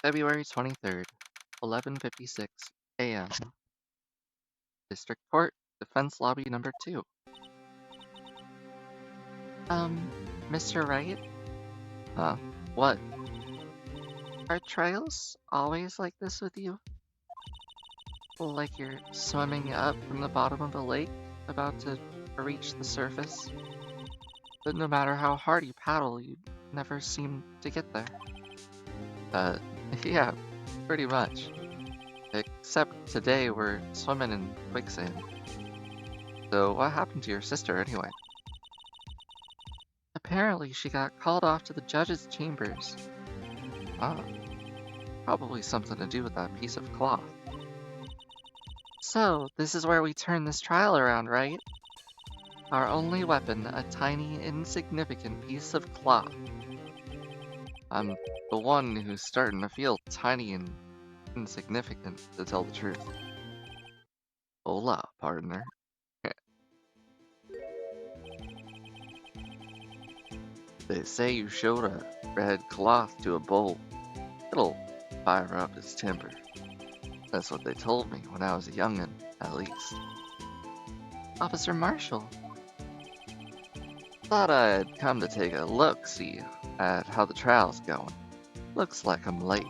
February 23rd, 11:56 a.m. District Court, Defense Lobby number 2. Mr. Wright? Huh? What? Are trials always like this with you? Like you're swimming up from the bottom of the lake, about to reach the surface? But no matter how hard you paddle, you never seem to get there. Uh, yeah, pretty much. Except today we're swimming in quicksand. So what happened to your sister anyway? Apparently she got called off to the judge's chambers. Ah, probably something to do with that piece of cloth. So, this is where we turn this trial around, right? Our only weapon, a tiny, insignificant piece of cloth. I'm the one who's starting to feel tiny and insignificant, to tell the truth. Hola, partner. They say you showed a red cloth to a bull. It'll fire up his temper. That's what they told me when I was a young'un, at least. Officer Marshall. Thought I'd come to take a look-see at how the trial's going. Looks like I'm late.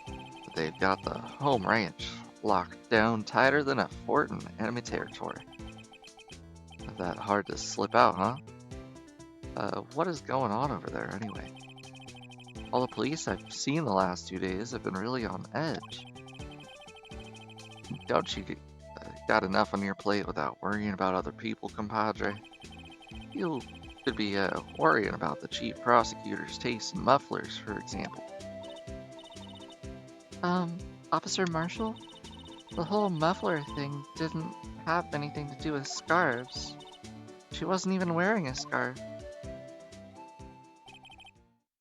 But they've got the home ranch locked down tighter than a fort in enemy territory. Not that hard to slip out, huh? What is going on over there anyway? All the police I've seen the last 2 days have been really on edge. Don't you got enough on your plate without worrying about other people, compadre? You could be worrying about the chief prosecutor's taste in mufflers, for example. Officer Marshall? The whole muffler thing didn't have anything to do with scarves. She wasn't even wearing a scarf.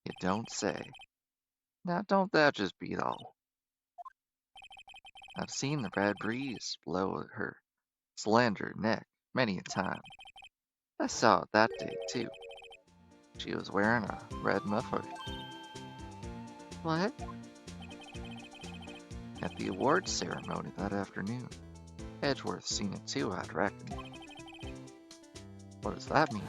You don't say. Now don't that just beat all? I've seen the red breeze blow at her slender neck many a time. I saw it that day, too. She was wearing a red muffler. What? At the awards ceremony that afternoon. Edgeworth seen it too, I'd reckon. What does that mean?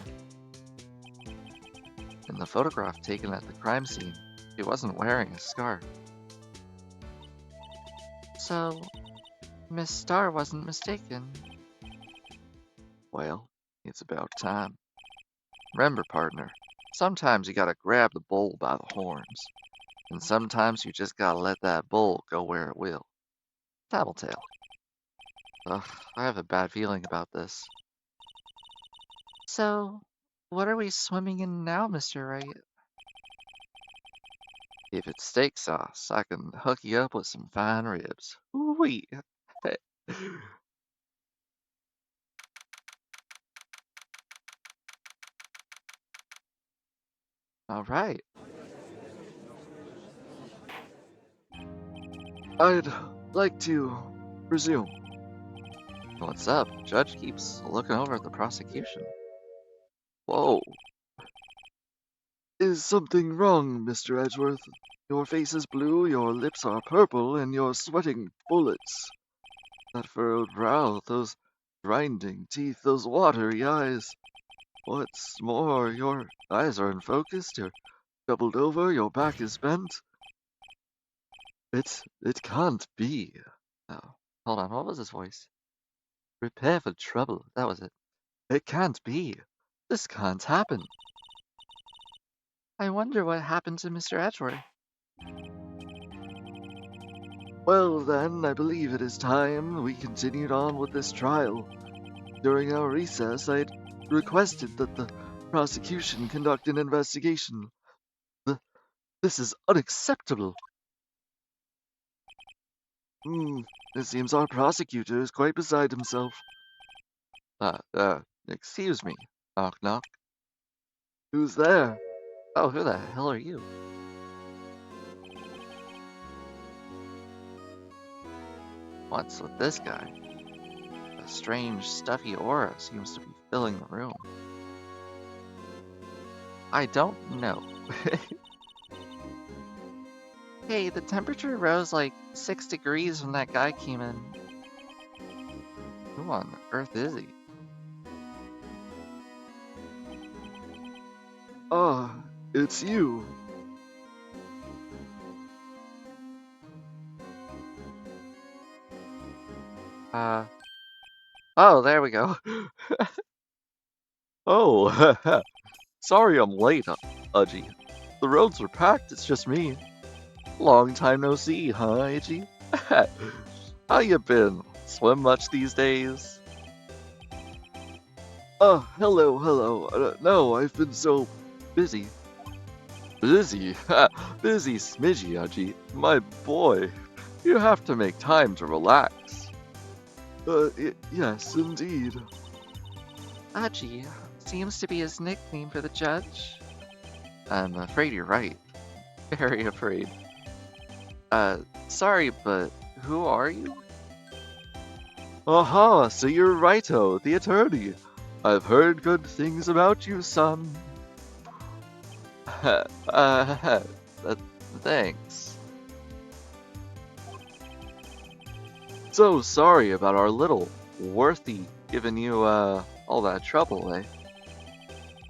In the photograph taken at the crime scene, she wasn't wearing a scarf. So, Miss Starr wasn't mistaken. Well, it's about time. Remember, partner, sometimes you gotta grab the bull by the horns. And sometimes you just gotta let that bull go where it will. Tattletale. Ugh, I have a bad feeling about this. So, what are we swimming in now, Mr. Wright? If it's steak sauce, I can hook you up with some fine ribs. Ooh-wee. All right. I'd like to resume. What's up? Judge keeps looking over at the prosecution. Whoa. Is something wrong, Mr. Edgeworth? Your face is blue, your lips are purple, and you're sweating bullets. That furrowed brow, those grinding teeth, those watery eyes. What's more, your eyes are unfocused, you're doubled over, your back is bent. It can't be. Oh, hold on, what was his voice? Prepare for trouble, that was it. It can't be. This can't happen. I wonder what happened to Mr. Edgeworth. Well, then, I believe it is time we continued on with this trial. During our recess, I had requested that the prosecution conduct an investigation. This is unacceptable. It seems our prosecutor is quite beside himself. Excuse me. Knock, knock. Who's there? Oh, who the hell are you? What's with this guy? A strange, stuffy aura seems to be filling the room. I don't know. Hey, the temperature rose like 6 degrees when that guy came in. Who on earth is he? Ah, it's you. Oh, there we go. Oh, sorry I'm late, Udgy. The roads were packed, it's just me. Long time no see, huh, Iggy? How you been? Swim much these days? Hello. No, I've been so busy. Busy? Busy smidgy, Udgy. My boy, you have to make time to relax. Yes, indeed. Aji seems to be his nickname for the judge. I'm afraid you're right. Very afraid. Uh, sorry, but who are you? Aha, so you're Righto, the attorney. I've heard good things about you, son. uh, thanks. So sorry about our little Worthy giving you, all that trouble, eh?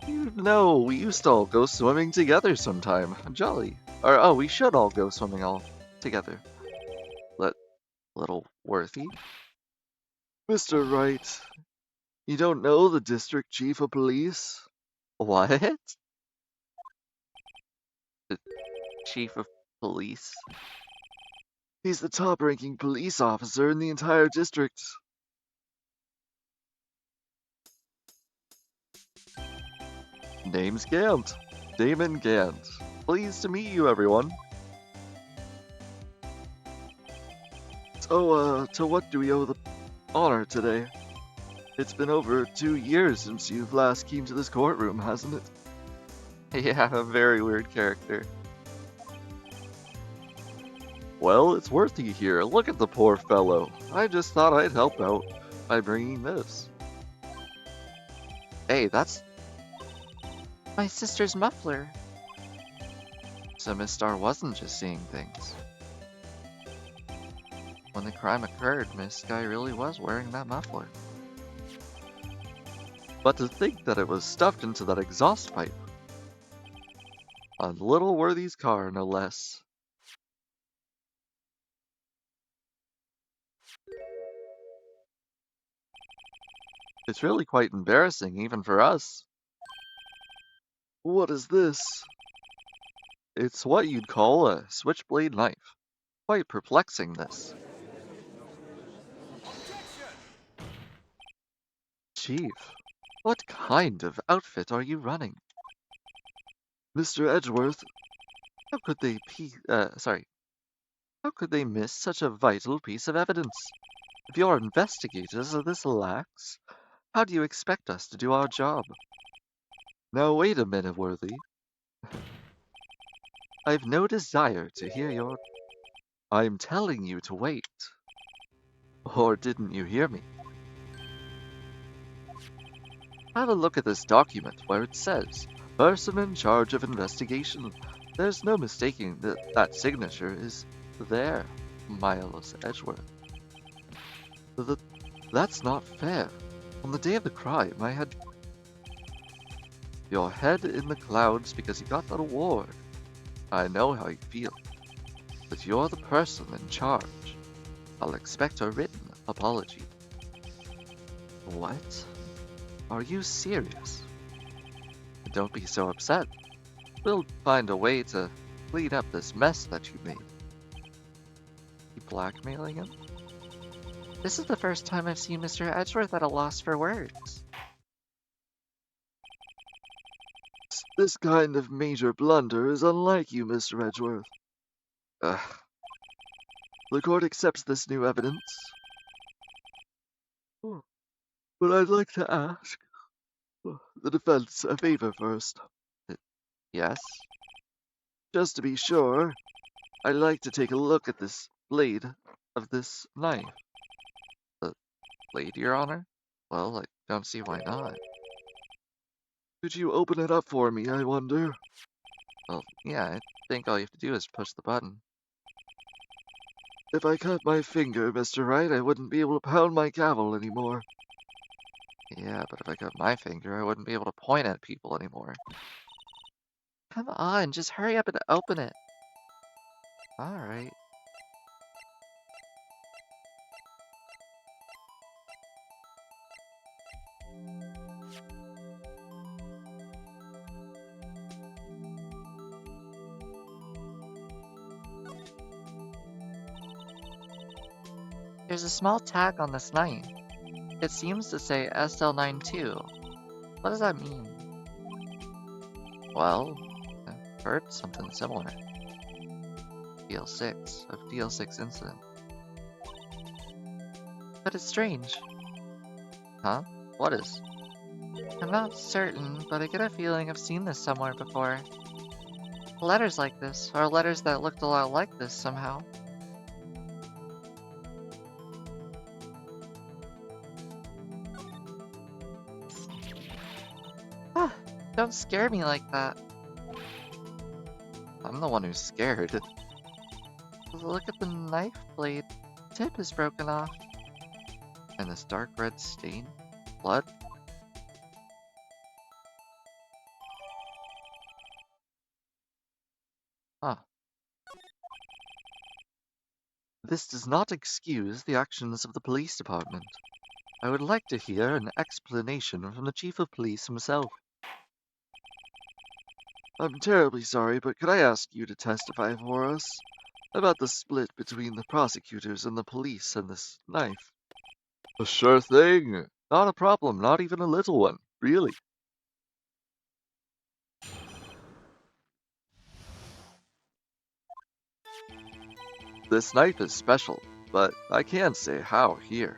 You know, we used to all go swimming together sometime. Jolly. Or, oh, we should all go swimming all together. Let little Worthy. Mr. Wright, you don't know the district chief of police? What? The chief of police? He's the top-ranking police officer in the entire district. Name's Gant. Damon Gant. Pleased to meet you, everyone. So, to what do we owe the honor today? It's been over 2 years since you've last came to this courtroom, hasn't it? Yeah, a very weird character. Well, it's Worthy here. Look at the poor fellow. I just thought I'd help out by bringing this. Hey, that's my sister's muffler. So Miss Star wasn't just seeing things. When the crime occurred, Miss Sky really was wearing that muffler. But to think that it was stuffed into that exhaust pipe. On little Worthy's car, no less. It's really quite embarrassing, even for us. What is this? It's what you'd call a switchblade knife. Quite perplexing, this. Chief, what kind of outfit are you running? Mr. Edgeworth, how could they how could they miss such a vital piece of evidence? If your investigators are this lax, how do you expect us to do our job? Now wait a minute, Worthy. I've no desire to hear your... I'm telling you to wait. Or didn't you hear me? Have a look at this document where it says, person in charge of investigation. There's no mistaking that that signature is there, Miles Edgeworth. Th- That's not fair. On the day of the crime, I had your head in the clouds because you got that award. I know how you feel, but you're the person in charge. I'll expect a written apology. What? Are you serious? Don't be so upset. We'll find a way to clean up this mess that you made. You blackmailing him? This is the first time I've seen Mr. Edgeworth at a loss for words. This kind of major blunder is unlike you, Mr. Edgeworth. Ugh. The court accepts this new evidence. But I'd like to ask the defense a favor first. Yes? Just to be sure, I'd like to take a look at this blade of this knife. The blade, Your Honor? Well, I don't see why not. Could you open it up for me, I wonder? Well, yeah, I think all you have to do is push the button. If I cut my finger, Mr. Wright, I wouldn't be able to pound my gavel anymore. Yeah, but if I cut my finger, I wouldn't be able to point at people anymore. Come on, just hurry up and open it. Alright. There's a small tag on this knife. It seems to say SL92. What does that mean? Well, I've heard something similar. DL6, of DL6 incident. But it's strange. Huh? What is? I'm not certain, but I get a feeling I've seen this somewhere before. Letters like this, or letters that looked a lot like this somehow. Ah, don't scare me like that. I'm the one who's scared. Look at the knife blade. Tip is broken off. And this dark red stain? Blood? Huh. This does not excuse the actions of the police department. I would like to hear an explanation from the chief of police himself. I'm terribly sorry, but could I ask you to testify for us about the split between the prosecutors and the police and this knife? A sure thing. Not a problem, not even a little one, really. This knife is special, but I can't say how here.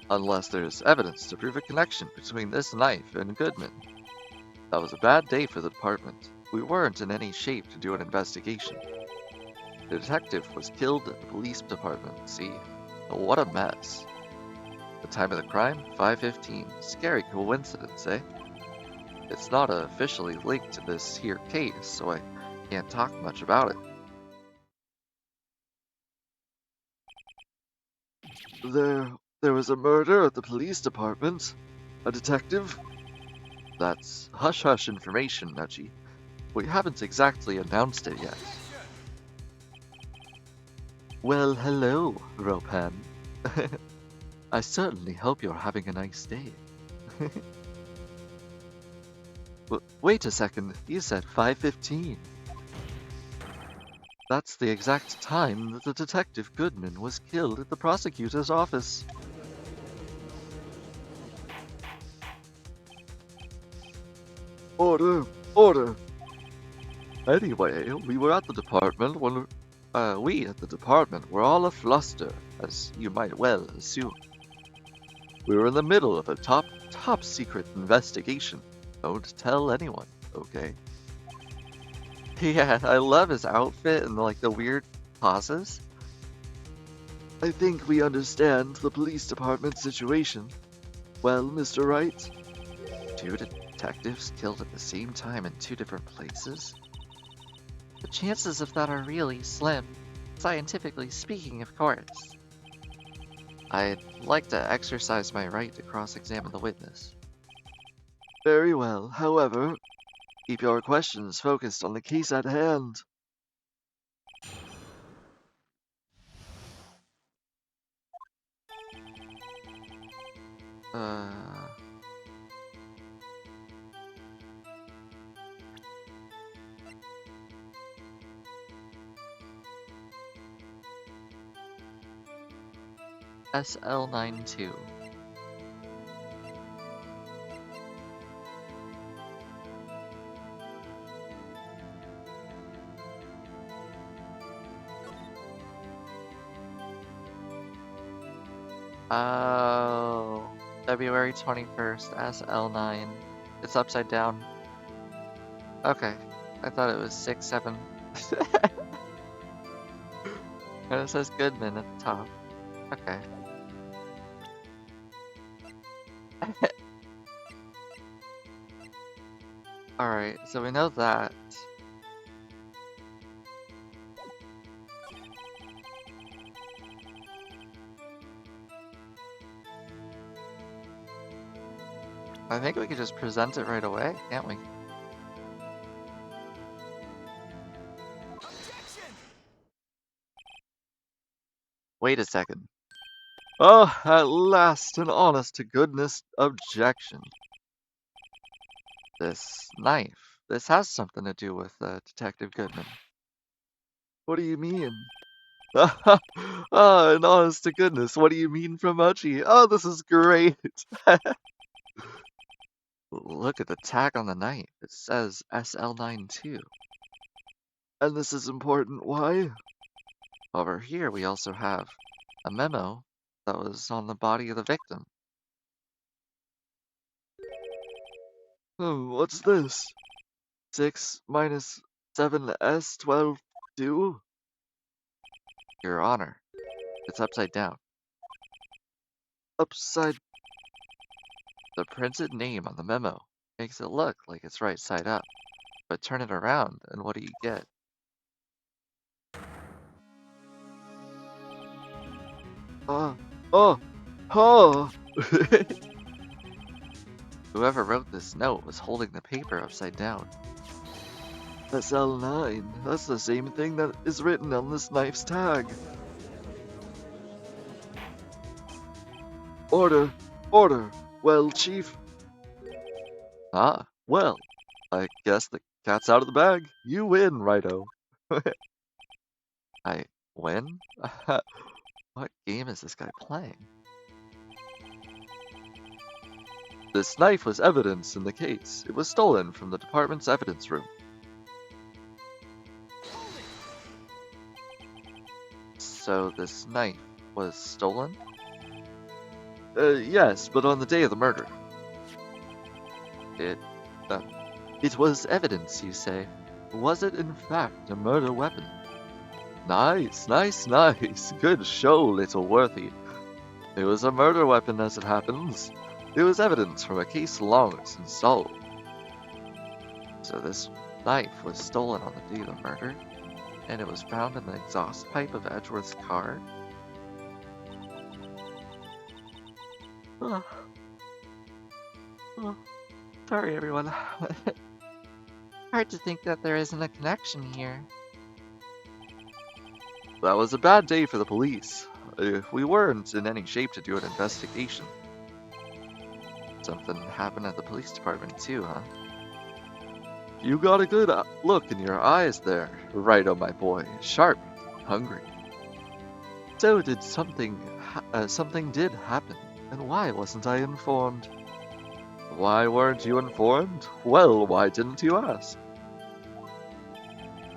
Unless there's evidence to prove a connection between this knife and Goodman. That was a bad day for the department. We weren't in any shape to do an investigation. The detective was killed at the police department, see? What a mess. The time of the crime? 5:15. Scary coincidence, eh? It's not officially linked to this here case, so I can't talk much about it. There was a murder at the police department. A detective? That's hush-hush information, Nudgy. We haven't exactly announced it yet. Well, hello, Ropan. I certainly hope you're having a nice day. Wait a second, you said 5:15. That's the exact time that the Detective Goodman was killed at the prosecutor's office. Order! Order! Anyway, we were at the department when we at the department were all afluster, as you might well assume. We were in the middle of a top secret investigation. Don't tell anyone, okay? Yeah, I love his outfit and like the weird pauses. I think we understand the police department situation. Well, Mr. Wright? 2 detectives killed at the same time in 2 different places? The chances of that are really slim, scientifically speaking, of course. I'd like to exercise my right to cross-examine the witness. Very well. However, keep your questions focused on the case at hand. SL92. Oh, February 21st, SL9. It's upside down. Okay, I thought it was 6-7. And it says Goodman at the top. Okay. Alright, so we know that. I think we could just present it right away, can't we? Wait a second. Oh, at last, an honest-to-goodness objection. This knife. This has something to do with Detective Goodman. What do you mean? Ah, and honest to goodness, what do you mean from Uchi? Oh, this is great. Look at the tag on the knife. It says SL92. And this is important. Why? Over here we also have a memo that was on the body of the victim. Oh, what's this? 6 minus 7s 12 2? Your Honor. It's upside down. Upside. The printed name on the memo makes it look like it's right side up. But turn it around and what do you get? Oh, oh. Whoever wrote this note was holding the paper upside down. SL9. That's the same thing that is written on this knife's tag. Order! Order! Well, Chief. Ah, Well, I guess the cat's out of the bag. You win, Righto. I win? What game is this guy playing? This knife was evidence in the case. It was stolen from the department's evidence room. So this knife was stolen? Yes, but on the day of the murder. It was evidence, you say. Was it in fact a murder weapon? Nice, nice, nice. Good show, little Worthy. It was a murder weapon as it happens. It was evidence from a case long since solved. So this knife was stolen on the day of the murder, and it was found in the exhaust pipe of Edgeworth's car? Oh. Oh. Sorry, everyone. Hard to think that there isn't a connection here. That was a bad day for the police. We weren't in any shape to do an investigation. Something happened at the police department too, huh? You got a good look in your eyes there, Righto, my boy. Sharp, hungry. So did something did happen, and why wasn't I informed? Why weren't you informed? Well, why didn't you ask?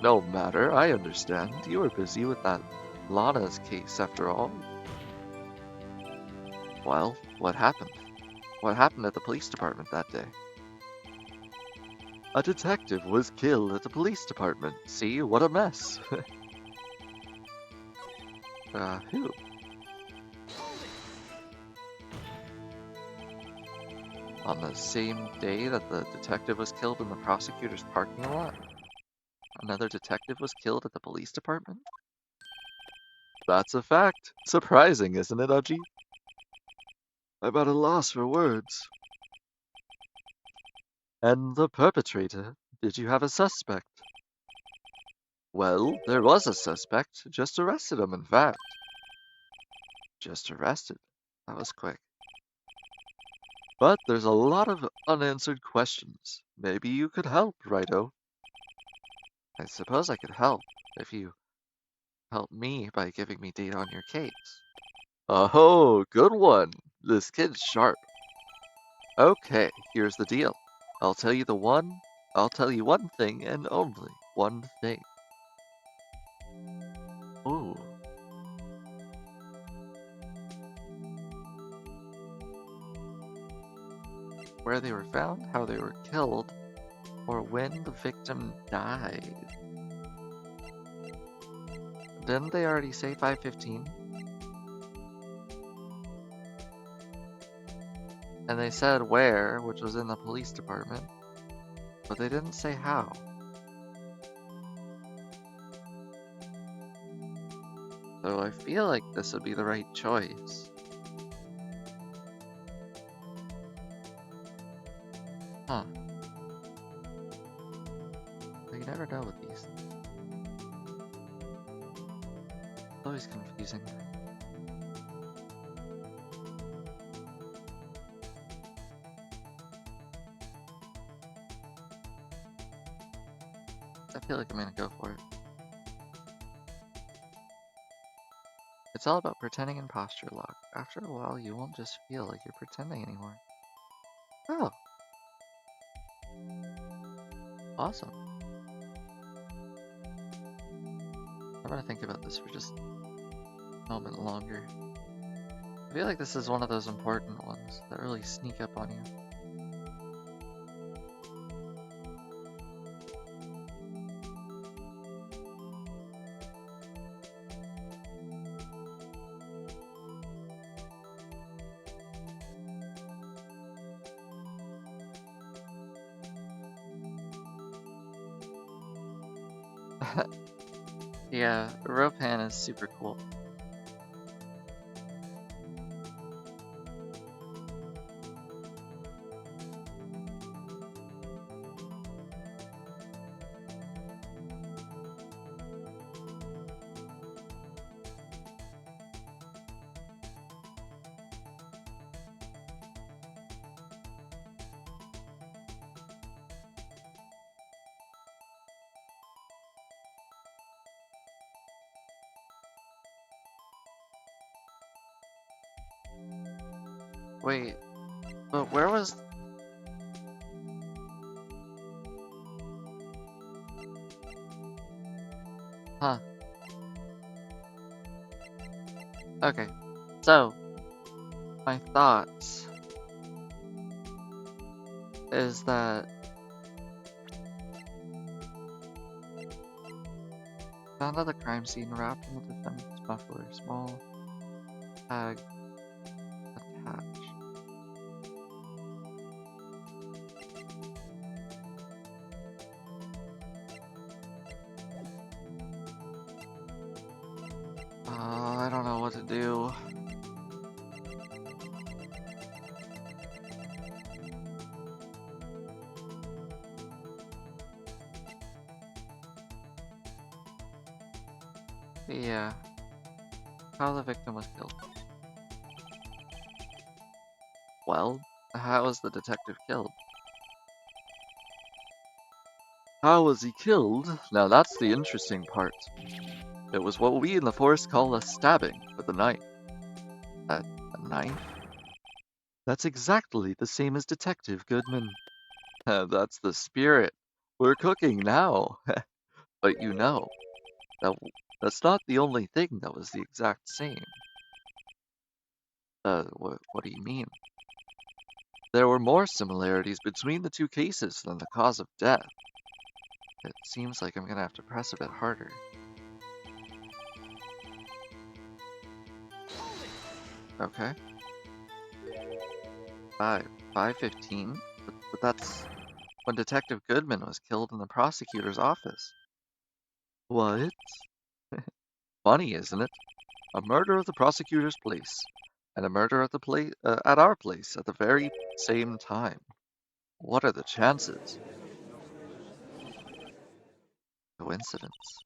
No matter, I understand. You were busy with that Lana's case after all. Well, what happened? What happened at the police department that day? A detective was killed at the police department. See, what a mess. Who? On the same day that the detective was killed in the prosecutor's parking lot, another detective was killed at the police department? That's a fact. Surprising, isn't it, Uji? I'm at a loss for words. And the perpetrator? Did you have a suspect? Well, there was a suspect. Just arrested him, in fact. Just arrested? That was quick. But there's a lot of unanswered questions. Maybe you could help, Righto. I suppose I could help if you help me by giving me data on your case. Oh, good one. This kid's sharp. Okay, here's the deal. I'll tell you one thing and only one thing. Ooh. Where they were found, how they were killed, or when the victim died. Didn't they already say 5:15? And they said where, which was in the police department, but they didn't say how. So I feel like this would be the right choice. you never know with these. It's always confusing. I feel like I'm gonna go for it. It's all about pretending and posture lock. After a while, you won't just feel like you're pretending anymore. Oh. Awesome. I'm gonna think about this for just a moment longer. I feel like this is one of those important ones that really sneak up on you. Yeah, Ropan is super cool. Wait, but where was... Huh. Okay, so, my thoughts is that found out the crime scene wrapped in the defendant's muffler, small tag attached. I don't know what to do. Yeah. How the victim was killed. Well, how was the detective killed? How was he killed? Now that's the interesting part. It was what we in the forest call a stabbing with a knife. A knife? That's exactly the same as Detective Goodman. That's the spirit. We're cooking now. But you know, that that's not the only thing that was the exact same. What do you mean? There were more similarities between the two cases than the cause of death. It seems like I'm gonna have to press a bit harder. Okay. 5:15? But that's when Detective Goodman was killed in the prosecutor's office. What? Funny, isn't it? A murder at the prosecutor's place, and a murder at at our place at the very same time. What are the chances? Coincidence.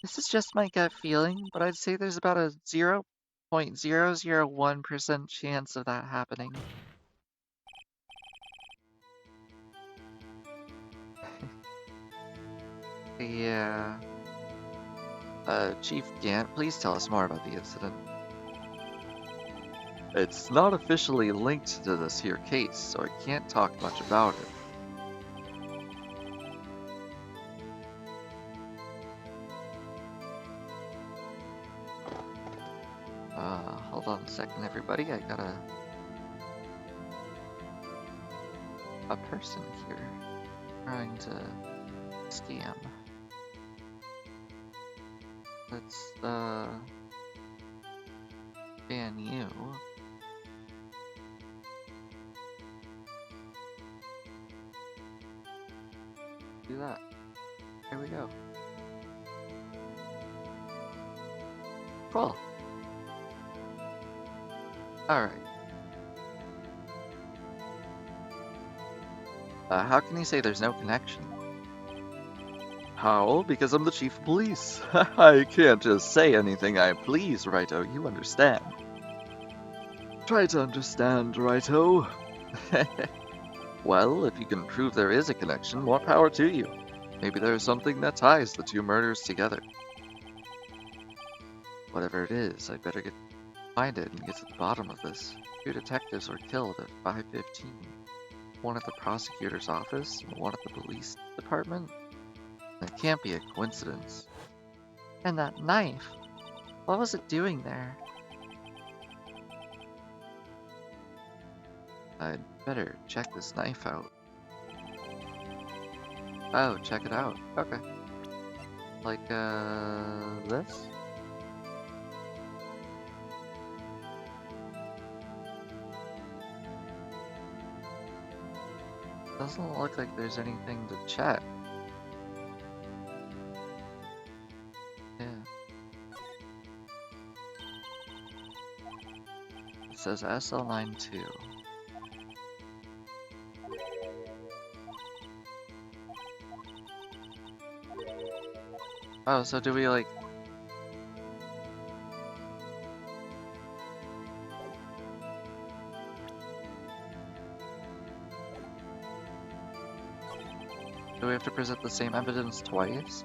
This is just my gut feeling, but I'd say there's about a 0.001% chance of that happening. Yeah. Chief Gant, please tell us more about the incident. It's not officially linked to this here case, so I can't talk much about it. Hold on a second, everybody. I got a person here trying to scam. Let's, ban you. Do that. Here we go. Cool. Alright. How can you say there's no connection? How? Because I'm the chief of police. I can't just say anything I please, Righto, you understand. Try to understand, Righto. Well, if you can prove there is a connection, more power to you. Maybe there's something that ties the two murders together. Whatever it is, I better find it and get to the bottom of this. 2 detectives were killed at 5:15. One at the prosecutor's office and one at the police department. That can't be a coincidence. And that knife, what was it doing there? I'd better check this knife out. Oh, check it out. Okay. Like, this? Doesn't look like there's anything to check. Yeah. It says SL92. Oh, so do we like... Do we have to present the same evidence twice?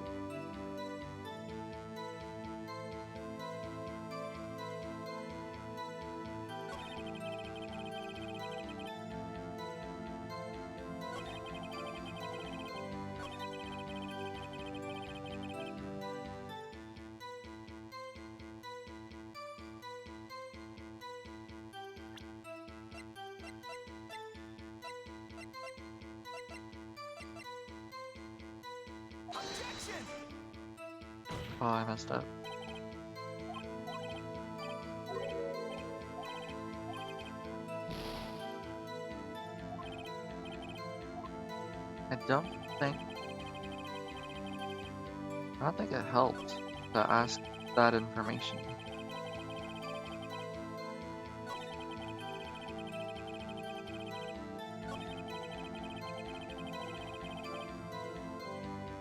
Oh, I messed up. I don't think it helped to ask that information.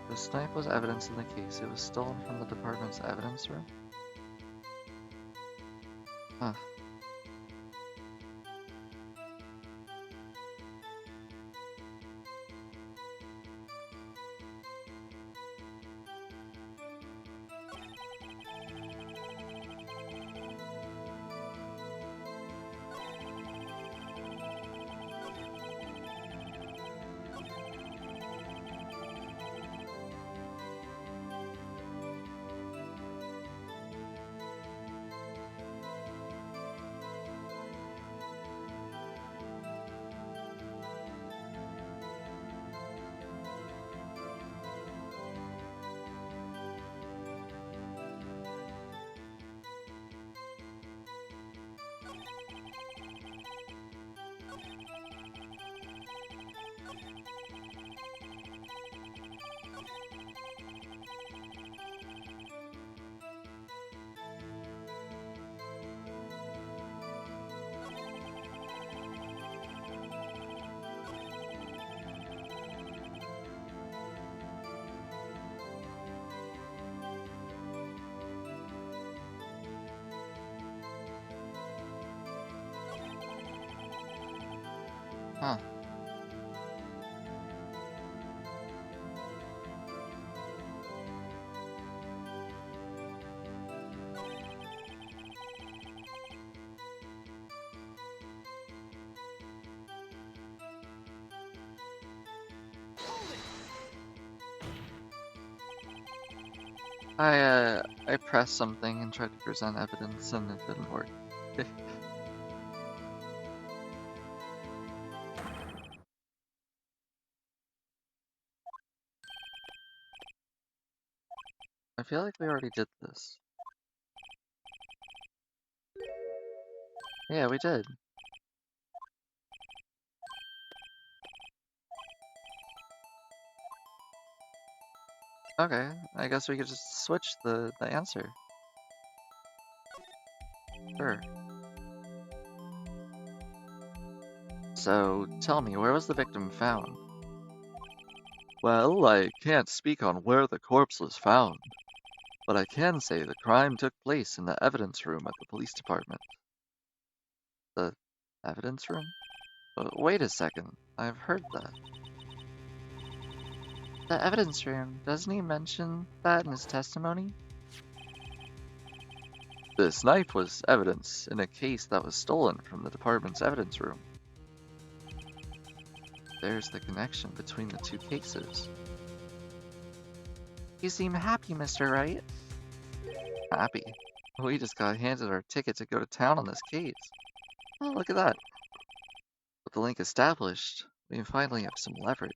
The knife was evidence in the case. It was stolen from the department's evidence room. Huh. Huh. I pressed something and tried to present evidence and it didn't work. I feel like we already did this. Yeah, we did. Okay, I guess we could just switch the answer. Sure. So, tell me, where was the victim found? Well, I can't speak on where the corpse was found, but I can say the crime took place in the evidence room at the police department. The evidence room? Wait a second, I've heard that. The evidence room, doesn't he mention that in his testimony? This knife was evidence in a case that was stolen from the department's evidence room. There's the connection between the two cases. You seem happy, Mr. Wright. Happy? We just got handed our ticket to go to town on this case. Oh, look at that. With the link established, we finally have some leverage.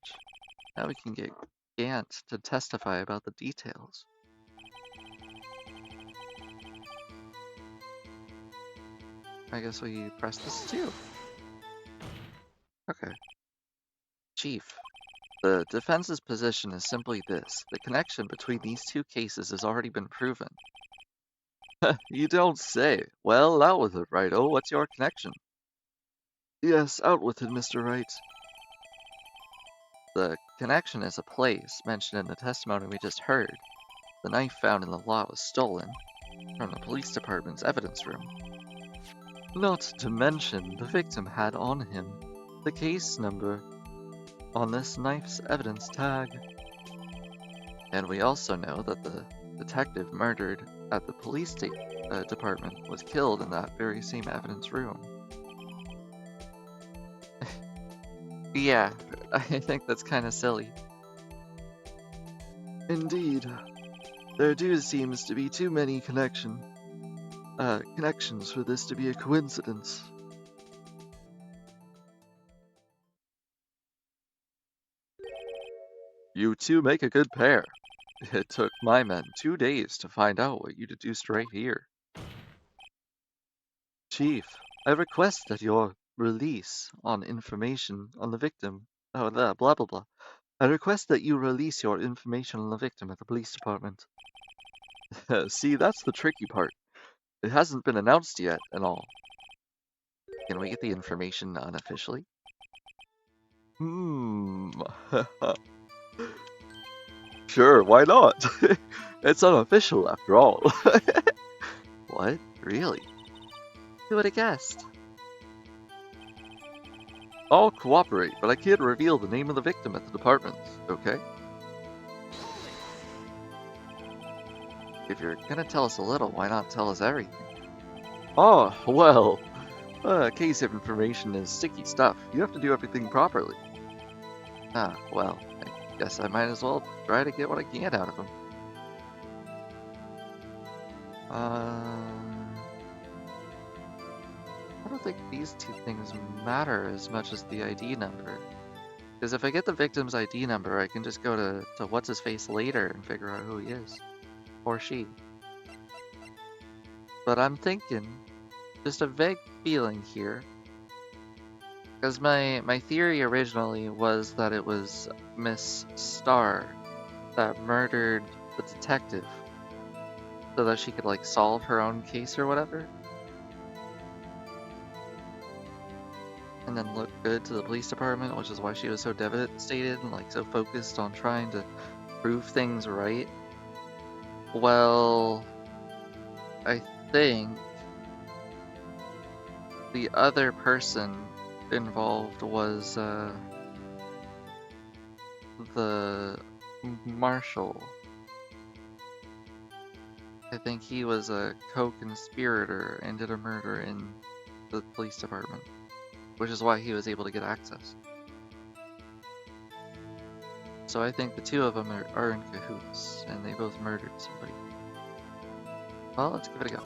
Now we can get Gant to testify about the details. I guess we press this too. Okay. Chief, the defense's position is simply this. The connection between these two cases has already been proven. You don't say. Well, out with it, Righto. What's your connection? Yes, out with it, Mr. Wright. The connection is a place mentioned in the testimony we just heard. The knife found in the lot was stolen from the police department's evidence room. Not to mention, the victim had on him the case number on this knife's evidence tag. And we also know that the detective murdered at the police department was killed in that very same evidence room. Yeah, I think that's kind of silly. Indeed. There do seems to be too many connections for this to be a coincidence. You two make a good pair. It took my men 2 days to find out what you deduced right here. Chief, I request that your release on information on the victim. Oh, the blah blah blah. I request that you release your information on the victim at the police department. See, that's the tricky part. It hasn't been announced yet and all. Can we get the information unofficially? Sure, why not? It's unofficial after all. What? Really? Who would have guessed? I'll cooperate, but I can't reveal the name of the victim at the department, okay? If you're gonna tell us a little, why not tell us everything? Oh, well, case of information is sticky stuff. You have to do everything properly. Ah, well, I guess I might as well try to get what I can out of him. I don't think these two things matter as much as the ID number. Because if I get the victim's ID number, I can just go to what's-his-face later and figure out who he is. Or she. But I'm thinking, just a vague feeling here. Because my theory originally was that it was Miss Starr that murdered the detective so that she could, like, solve her own case or whatever. And then look good to the police department, which is why she was so devastated and, like, so focused on trying to prove things right. Well, I think the other person involved was the marshal. I think he was a co-conspirator and did a murder in the police department, which is why he was able to get access. So I think the two of them are in cahoots, and they both murdered somebody. Well, let's give it a go.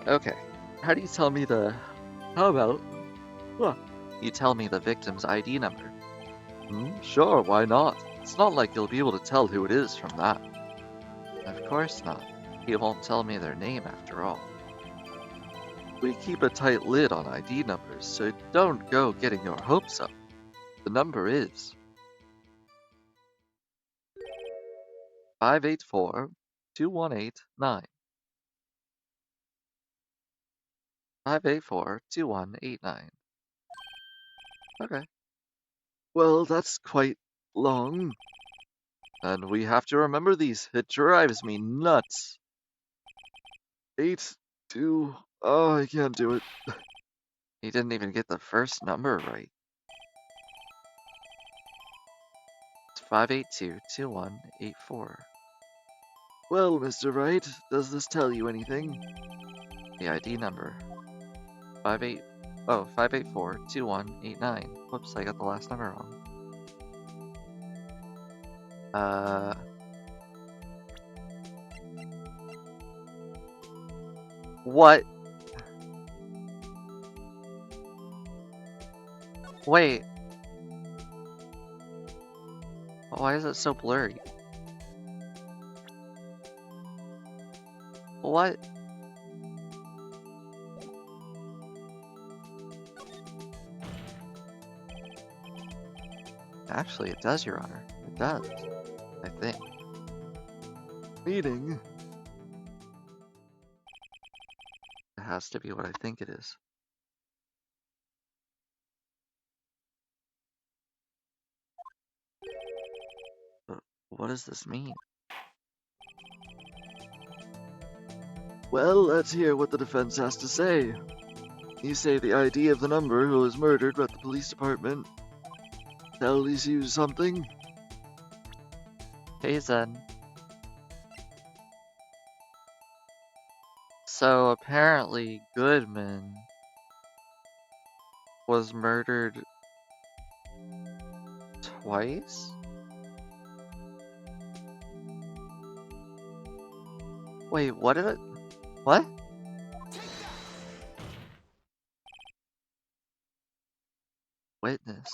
Okay, how do you tell me how about, you tell me the victim's ID number? Sure, why not? It's not like you'll be able to tell who it is from that. Of course not. He won't tell me their name after all. We keep a tight lid on ID numbers, so don't go getting your hopes up. The number is 584-2189. 584-2189. Okay. Well, that's quite long. And we have to remember these. It drives me nuts. 8, 2, oh, I can't do it. He didn't even get the first number right. It's 582-2184. Well, Mr. Wright, does this tell you anything? The ID number. 584-2189. Whoops, I got the last number wrong. What? Wait. Why is it so blurry? What? Actually, it does, Your Honor. It does. I think. Meaning? It has to be what I think it is. But what does this mean? Well, let's hear what the defense has to say. You say the ID of the number who was murdered at the police department tells you something? Hey, Zen. So apparently Goodman was murdered twice? Wait, what did it? What? Witness.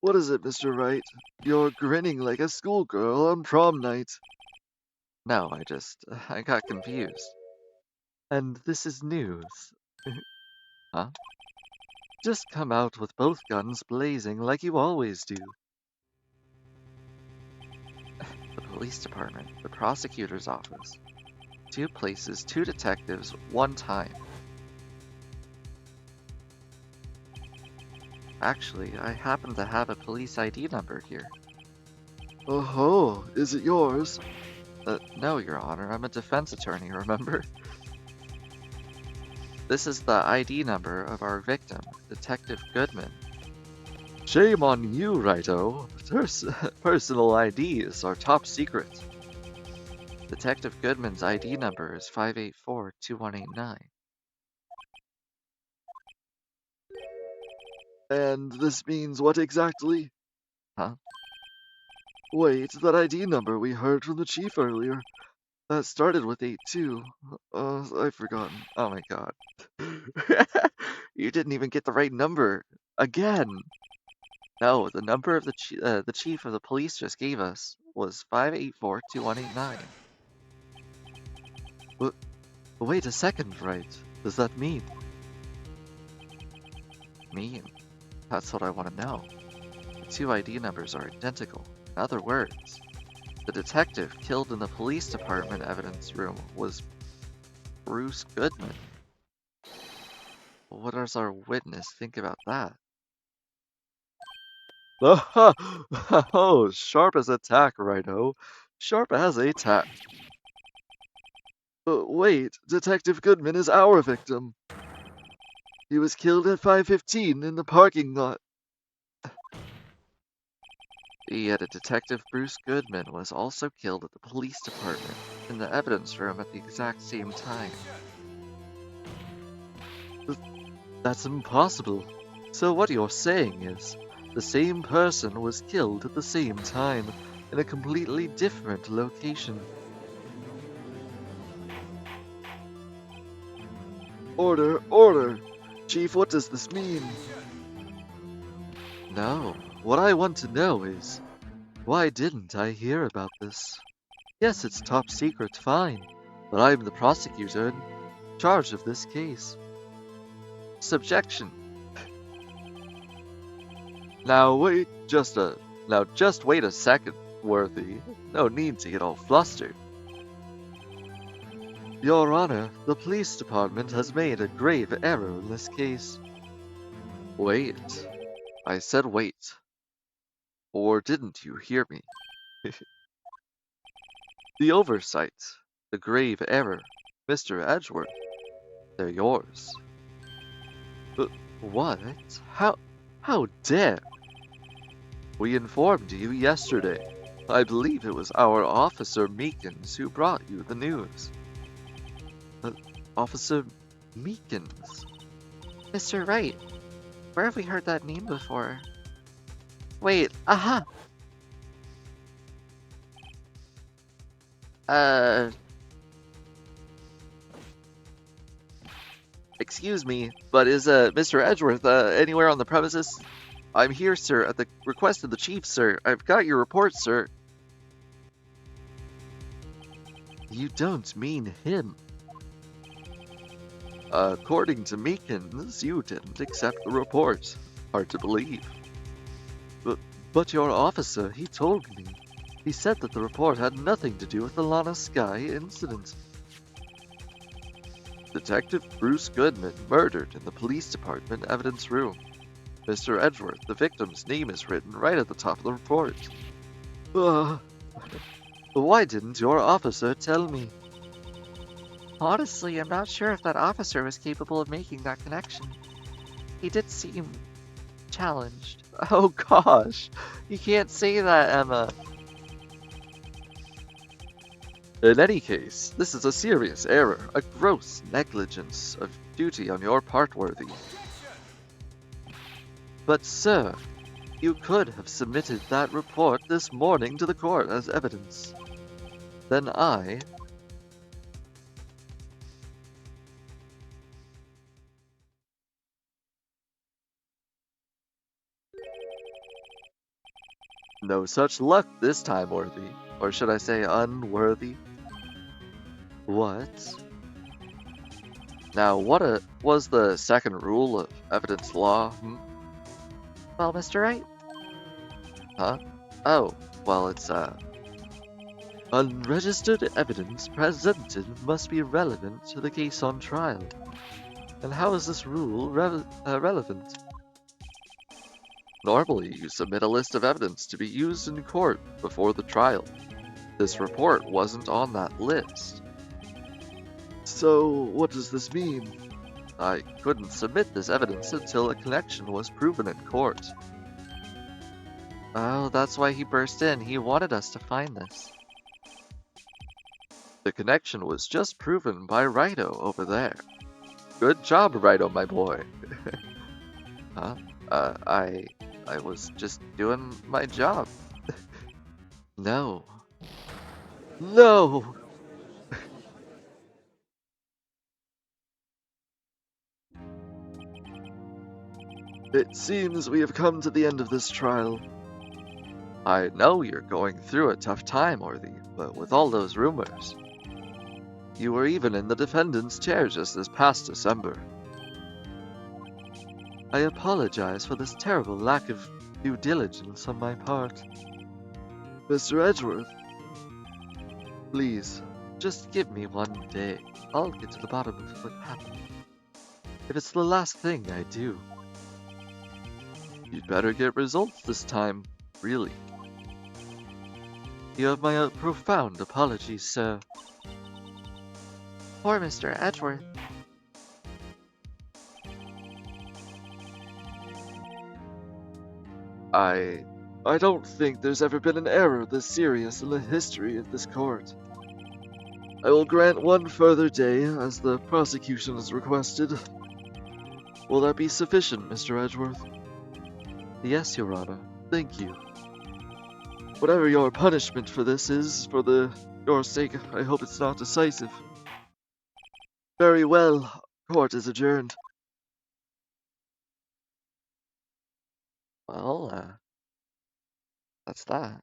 What is it, Mr. Wright? You're grinning like a schoolgirl on prom night. No, I got confused. And this is news. Huh? Just come out with both guns blazing like you always do. The police department, the prosecutor's office. 2 places, 2 detectives, 1 time. Actually, I happen to have a police ID number here. Oh, is it yours? No, Your Honor, I'm a defense attorney, remember? This is the ID number of our victim, Detective Goodman. Shame on you, Righto. Personal IDs are top secret. Detective Goodman's ID number is 584-2189. And this means what exactly? Huh? Wait, that ID number we heard from the chief earlier. That started with 82. I've forgotten. Oh my god. You didn't even get the right number. Again! No, the number of the chief of the police just gave us was 584-2189. Wait a second, Wright. Does that mean? Mean? That's what I want to know. The 2 ID numbers are identical. In other words, the detective killed in the police department evidence room was Bruce Goodman. What does our witness think about that? Oh, sharp as a tack, Righto. Sharp as a tack. Wait, Detective Goodman is our victim. He was killed at 5:15 in the parking lot. Yet a Detective Bruce Goodman was also killed at the police department in the evidence room at the exact same time. That's impossible. So what you're saying is, the same person was killed at the same time, in a completely different location. Order, order! Chief, what does this mean? No, what I want to know is, why didn't I hear about this? Yes, it's top secret, fine, but I'm the prosecutor in charge of this case. Subjection. Now just wait a second, Worthy. No need to get all flustered. Your Honor, the police department has made a grave error in this case. Wait. I said wait. Or didn't you hear me? The oversight, the grave error, Mr. Edgeworth, they're yours. But what? How dare? We informed you yesterday. I believe it was our Officer Meekins who brought you the news. Officer Meekins? Mr. Wright, where have we heard that name before? Wait, aha! Excuse me, but is Mr. Edgeworth anywhere on the premises? I'm here, sir, at the request of the chief, sir. I've got your report, sir. You don't mean him. According to Meekins, you didn't accept the report. Hard to believe. But your officer, he told me. He said that the report had nothing to do with the Lana Sky incident. Detective Bruce Goodman murdered in the police department evidence room. Mr. Edgeworth, the victim's name is written right at the top of the report. Why didn't your officer tell me? Honestly, I'm not sure if that officer was capable of making that connection. He did seem challenged. Oh gosh, you can't say that, Emma. In any case, this is a serious error, a gross negligence of duty on your part, Worthy. But sir, you could have submitted that report this morning to the court as evidence. Then I... No such luck this time, Worthy. Or should I say unworthy? What? Now, what was the second rule of evidence law? Well, Mr. Wright? Huh? Oh, well, it's, unregistered evidence presented must be relevant to the case on trial. And how is this rule relevant? Normally, you submit a list of evidence to be used in court before the trial. This report wasn't on that list. So, what does this mean? I couldn't submit this evidence until a connection was proven in court. Oh, that's why he burst in. He wanted us to find this. The connection was just proven by Rido over there. Good job, Rido, my boy. Huh? I was just doing my job. No. No! It seems we have come to the end of this trial. I know you're going through a tough time, Worthy, but with all those rumors. You were even in the defendant's chair just this past December. I apologize for this terrible lack of due diligence on my part. Mr. Edgeworth, please, just give me one day. I'll get to the bottom of what happened. If it's the last thing I do. You'd better get results this time, really. You have my profound apologies, sir. Poor Mr. Edgeworth. I don't think there's ever been an error this serious in the history of this court. I will grant one further day, as the prosecution has requested. Will that be sufficient, Mr. Edgeworth? Yes, Your Honor. Thank you. Whatever your punishment for this is, for your sake, I hope it's not decisive. Very well. Court is adjourned. Well, that's that.